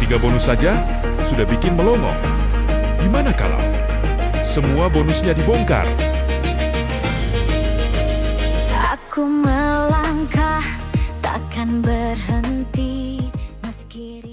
3 bonus saja sudah bikin melongo. Gimana kalau semua bonusnya dibongkar? Aku melangkah, takkan berhenti meski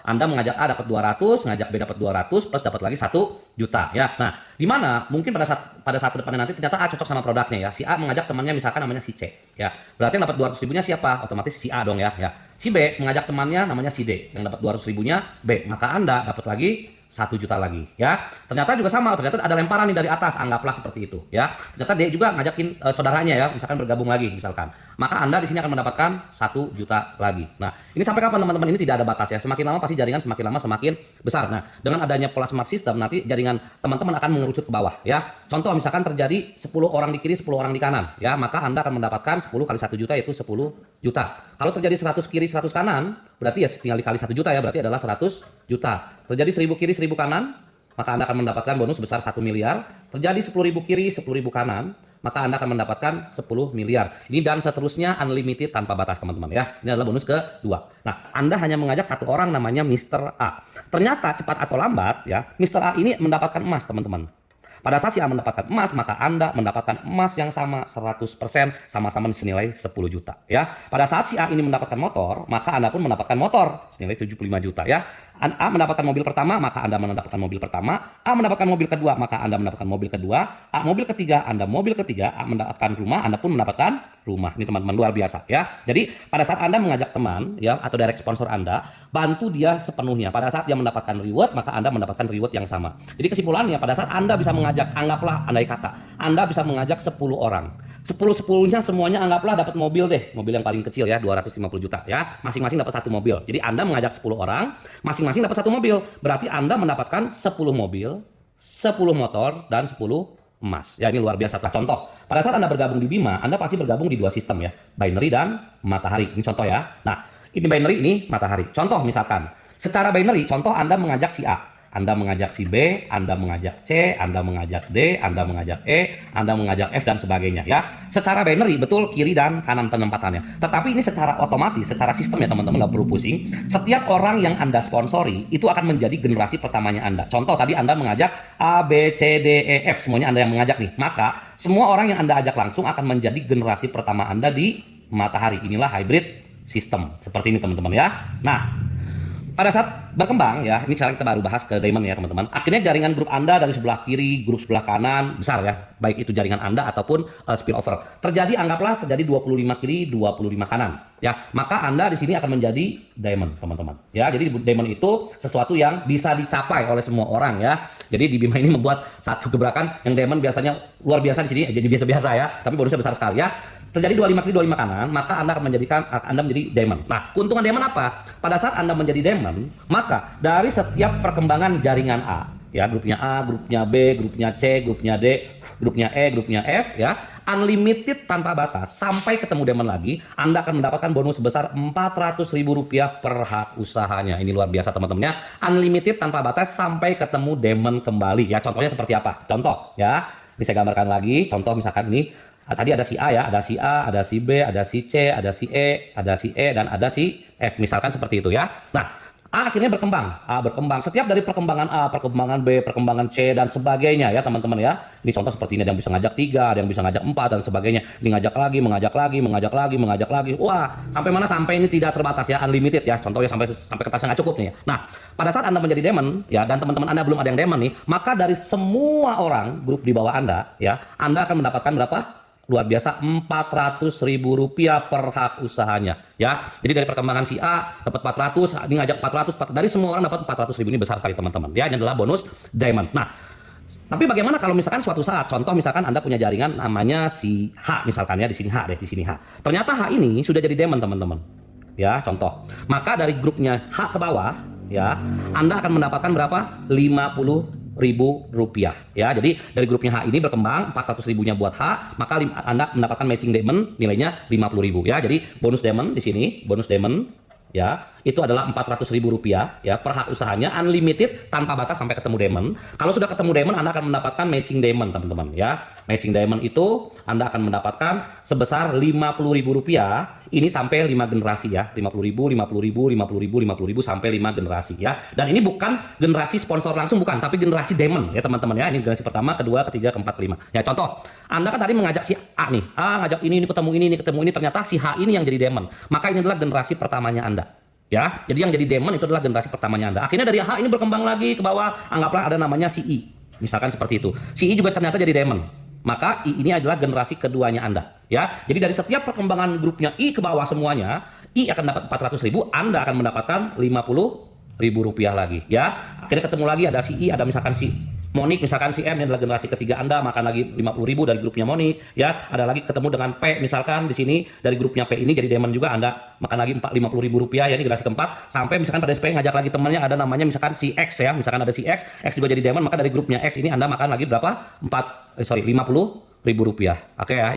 Anda mengajak A dapat 200, ngajak B dapat 200, plus dapat lagi 1 juta ya. Nah, di mana mungkin pada saat kedepannya nanti ternyata A cocok sama produknya ya. Si A mengajak temannya misalkan namanya si C ya. Berarti yang dapat 200 ribunya siapa? Otomatis si A dong ya. Si B mengajak temannya namanya si D, yang dapat 200 ribunya B. Maka Anda dapat lagi 1 juta lagi ya. Ternyata juga sama, ternyata ada lemparan nih dari atas, anggaplah seperti itu ya. Ternyata dia juga ngajakin saudaranya ya, misalkan bergabung lagi misalkan. Maka Anda di sini akan mendapatkan 1 juta lagi. Nah, ini sampai kapan teman-teman? Ini tidak ada batas ya. Semakin lama pasti jaringan semakin lama semakin besar. Nah, dengan adanya pola smart system nanti jaringan teman-teman akan mengerucut ke bawah ya. Contoh misalkan terjadi 10 orang di kiri, 10 orang di kanan ya, maka Anda akan mendapatkan 10 kali 1 juta yaitu 10 juta. Kalau terjadi 100 kiri, 100 kanan, berarti ya tinggal dikali 1 juta ya, berarti adalah 100 juta. Terjadi 1000 kiri, 1000 kanan, maka Anda akan mendapatkan bonus sebesar 1 miliar. Terjadi 10.000 kiri, 10.000 kanan, maka Anda akan mendapatkan 10 miliar. Ini dan seterusnya unlimited tanpa batas teman-teman ya. Ini adalah bonus kedua. Nah, Anda hanya mengajak satu orang namanya Mr. A. Ternyata cepat atau lambat ya, Mr. A ini mendapatkan emas teman-teman. Pada saat si A mendapatkan emas, maka Anda mendapatkan emas yang sama 100%, sama-sama senilai 10 juta ya. Pada saat si A ini mendapatkan motor, maka Anda pun mendapatkan motor senilai 75 juta ya. A mendapatkan mobil pertama, maka Anda mendapatkan mobil pertama. A mendapatkan mobil kedua, maka Anda mendapatkan mobil kedua. A mobil ketiga, Anda mobil ketiga. A mendapatkan rumah, Anda pun mendapatkan rumah. Ini teman-teman luar biasa ya. Jadi pada saat Anda mengajak teman ya atau direct sponsor Anda, bantu dia sepenuhnya. Pada saat dia mendapatkan reward, maka Anda mendapatkan reward yang sama. Jadi kesimpulannya pada saat Anda bisa mengajak, anggaplah andai kata Anda bisa mengajak 10 orang. 10-10-nya semuanya anggaplah dapat mobil deh. Mobil yang paling kecil ya, 250 juta ya. Masing-masing dapat 1 mobil. Jadi Anda mengajak 10 orang, masing-masing dapat 1 mobil. Berarti Anda mendapatkan 10 mobil, 10 motor, dan 10 emas. Ya, ini luar biasa. Contoh, pada saat Anda bergabung di Bima, Anda pasti bergabung di 2 sistem ya, binary dan matahari. Ini contoh ya. Nah, ini binary, ini matahari. Contoh misalkan, secara binary, contoh Anda mengajak si A, Anda mengajak si B, Anda mengajak C, Anda mengajak D, Anda mengajak E, Anda mengajak F, dan sebagainya ya. Secara binary, betul kiri dan kanan penempatannya. Tetapi ini secara otomatis, secara sistem ya teman-teman, nggak perlu pusing. Setiap orang yang Anda sponsori, itu akan menjadi generasi pertamanya Anda. Contoh tadi Anda mengajak A, B, C, D, E, F, semuanya Anda yang mengajak nih. Maka, semua orang yang Anda ajak langsung akan menjadi generasi pertama Anda di matahari. Inilah hybrid system. Seperti ini teman-teman ya. Nah, pada saat berkembang ya, ini sekarang kita baru bahas ke diamond ya teman-teman. Akhirnya jaringan grup Anda dari sebelah kiri, grup sebelah kanan besar ya, baik itu jaringan Anda ataupun spillover. Terjadi anggaplah terjadi 25 kiri, 25 kanan ya. Maka Anda di sini akan menjadi diamond teman-teman. Ya, jadi diamond itu sesuatu yang bisa dicapai oleh semua orang ya. Jadi di Bima ini membuat satu gebrakan yang diamond biasanya luar biasa di sini jadi biasa-biasa ya, tapi bonusnya besar sekali ya. Terjadi 25 kiri 25 kanan, maka Anda akan Anda menjadi diamond. Nah, keuntungan diamond apa? Pada saat Anda menjadi diamond, maka dari setiap perkembangan jaringan A, ya grupnya A, grupnya B, grupnya C, grupnya D, grupnya E, grupnya F, ya unlimited tanpa batas sampai ketemu diamond lagi, Anda akan mendapatkan bonus sebesar Rp400.000 per hak usahanya. Ini luar biasa teman-teman ya. Unlimited tanpa batas sampai ketemu diamond kembali. Ya, contohnya seperti apa? Contoh ya, bisa saya gambarkan lagi. Contoh misalkan ini. Tadi ada si A ya, ada si A, ada si B, ada si C, ada si E, ada si E, dan ada si F. Misalkan seperti itu ya. Nah, A akhirnya berkembang. A berkembang. Setiap dari perkembangan A, perkembangan B, perkembangan C, dan sebagainya ya teman-teman ya. Ini contoh seperti ini. Ada yang bisa ngajak 3, ada yang bisa ngajak 4, dan sebagainya. Ini ngajak lagi, mengajak lagi, mengajak lagi, mengajak lagi. Wah, sampai mana? Sampai ini tidak terbatas ya, unlimited ya. Contohnya sampai kertasnya nggak cukup nih ya. Nah, pada saat Anda menjadi diamond ya, dan teman-teman Anda belum ada yang diamond nih, maka dari semua orang grup di bawah Anda ya, Anda akan mendapatkan berapa? Luar biasa, Rp400.000 per hak usahanya ya. Jadi dari perkembangan si A dapat 400, ini ngajak 400, dari semua orang dapat 400.000. Ini besar sekali teman-teman ya. Ini adalah bonus diamond. Nah, tapi bagaimana kalau misalkan suatu saat, contoh misalkan Anda punya jaringan namanya si H misalkan ya, di sini H deh, di sini H. Ternyata H ini sudah jadi diamond teman-teman. Ya, contoh. Maka dari grupnya H ke bawah ya, Anda akan mendapatkan berapa? Rp50.000 ya. Jadi dari grupnya H ini berkembang 400.000-nya buat H, maka Anda mendapatkan matching diamond nilainya 50.000 ya. Jadi bonus diamond di sini, bonus diamond ya. itu adalah Rp400.000 ya per hak usahanya, unlimited tanpa batas sampai ketemu diamond. Kalau sudah ketemu diamond, Anda akan mendapatkan matching diamond, teman-teman ya. Matching diamond itu Anda akan mendapatkan sebesar Rp50.000 ini sampai 5 generasi ya. 50.000, 50.000, 50.000, 50.000 sampai 5 generasi ya. Dan ini bukan generasi sponsor langsung, bukan, tapi generasi diamond ya teman-teman ya. Ini generasi pertama, kedua, ketiga, keempat, kelima. Ya contoh, Anda kan tadi mengajak si A nih, ngajak ini ketemu ini ketemu ini, ternyata si H ini yang jadi diamond. Maka ini adalah generasi pertamanya Anda. Ya, jadi yang jadi diamond itu adalah generasi pertamanya Anda. Akhirnya dari H ini berkembang lagi ke bawah, anggaplah ada namanya si I. Misalkan seperti itu. Si I juga ternyata jadi diamond. Maka I ini adalah generasi keduanya Anda. Ya, jadi dari setiap perkembangan grupnya I ke bawah semuanya, I akan dapat 400.000, Anda akan mendapatkan Rp50.000 lagi. Ya, akhirnya ketemu lagi ada si I, ada misalkan si Monik, misalkan si M, ini adalah generasi ketiga Anda, makan lagi 50.000 dari grupnya Monik, ya. Ada lagi ketemu dengan P, misalkan di sini dari grupnya P ini jadi diamond juga, Anda makan lagi Rp50.000 ya, ini generasi keempat. Sampai misalkan pada SP ngajak lagi temannya, ada namanya misalkan si X ya, misalkan ada si X juga jadi diamond, maka dari grupnya X ini Anda makan lagi berapa? Rp50.000. Oke ya.